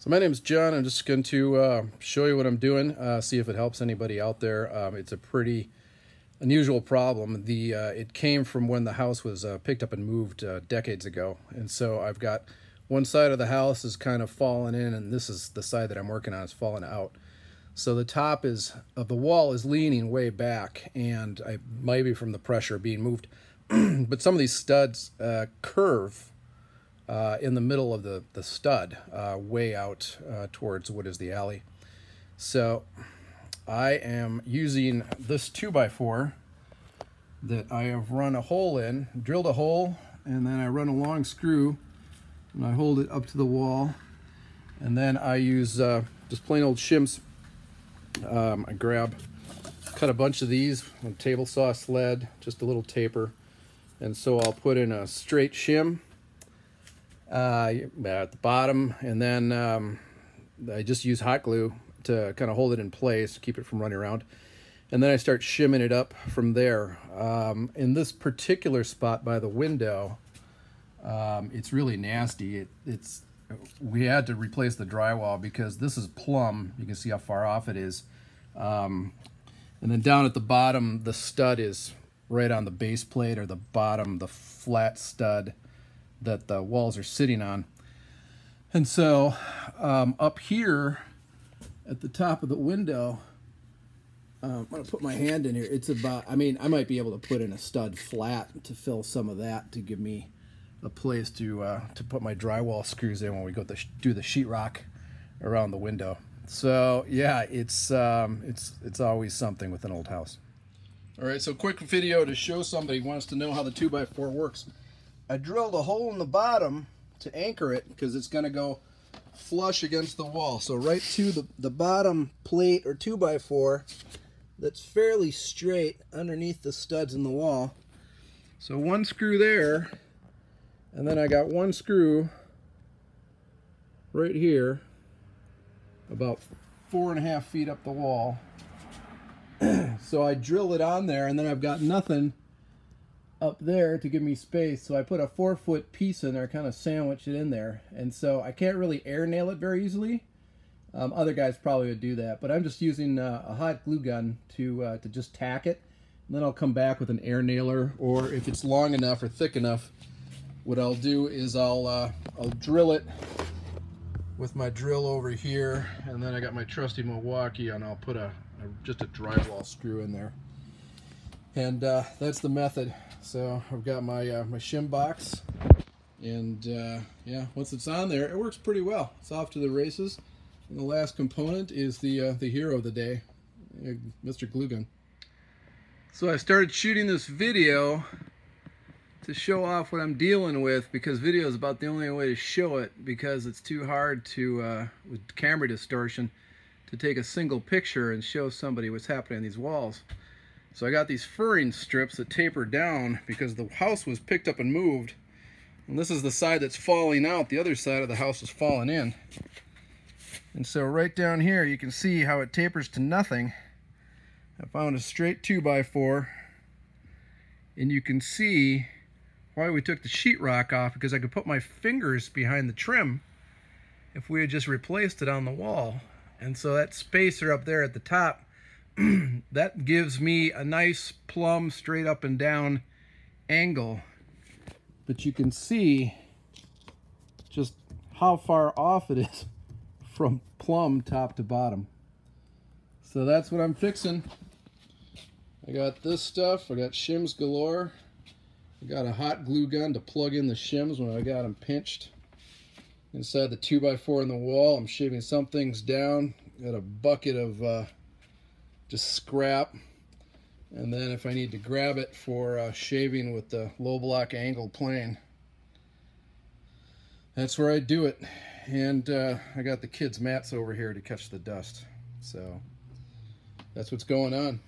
So my name is John. I'm just going to show you what I'm doing, see if it helps anybody out there. It's a pretty unusual problem. It came from when the house was picked up and moved decades ago. And so I've got one side of the house is kind of fallen in, and this is the side that I'm working on is falling out. So the top of the wall is leaning way back, and I might be from the pressure being moved. But some of these studs curve in the middle of the stud, way out towards what is the alley. So I am using this 2x4 that I have run a hole in, drilled a hole, and then I run a long screw and I hold it up to the wall, and then I use just plain old shims. I cut a bunch of these on a table saw sled, just a little taper, and so I'll put in a straight shim at the bottom, and then I just use hot glue to kind of hold it in place to keep it from running around, and then I start shimming it up from there. In this particular spot by the window, it's really nasty. We had to replace the drywall because this is plumb. You can see how far off it is, and then down at the bottom the stud is right on the base plate, or the bottom, the flat stud that the walls are sitting on. And so up here at the top of the window, I'm going to put my hand in here. It's about, I might be able to put in a stud flat to fill some of that to give me a place to put my drywall screws in when we go to do the sheetrock around the window. So yeah, it's always something with an old house. All right, so quick video to show somebody who wants to know how the 2x4 works. I drilled a hole in the bottom to anchor it because it's going to go flush against the wall. So right to the bottom plate or 2x4 that's fairly straight underneath the studs in the wall. So one screw there, and then I got one screw right here about 4.5 feet up the wall. So I drill it on there, and then I've got nothing up there to give me space, so I put a 4-foot piece in there, kind of sandwich it in there, and so I can't really air nail it very easily. Other guys probably would do that, but I'm just using a hot glue gun to just tack it, and then I'll come back with an air nailer, or if it's long enough or thick enough, what I'll do is I'll drill it with my drill over here, and then I got my trusty Milwaukee, and I'll put just a drywall screw in there, and that's the method. So I've got my my shim box, and yeah, once it's on there, it works pretty well. It's off to the races. And the last component is the hero of the day, Mr. Glue Gun. So I started shooting this video to show off what I'm dealing with, because video is about the only way to show it, because it's too hard to with camera distortion to take a single picture and show somebody what's happening on these walls. So I got these furring strips that taper down because the house was picked up and moved, and this is the side that's falling out. The other side of the house is falling in, and so right down here you can see how it tapers to nothing. I found a straight 2x4, and you can see why we took the sheetrock off, because I could put my fingers behind the trim if we had just replaced it on the wall. And so that spacer up there at the top, that gives me a nice plumb straight up and down angle. But you can see just how far off it is from plumb top to bottom. So that's what I'm fixing. I got this stuff, I got shims galore. I got a hot glue gun to plug in the shims when I got them pinched. Inside the 2x4 in the wall, I'm shaving some things down. Got a bucket of just scrap, and then if I need to grab it for shaving with the low block angle plane, that's where I do it. And I got the kids' mats over here to catch the dust. So that's what's going on.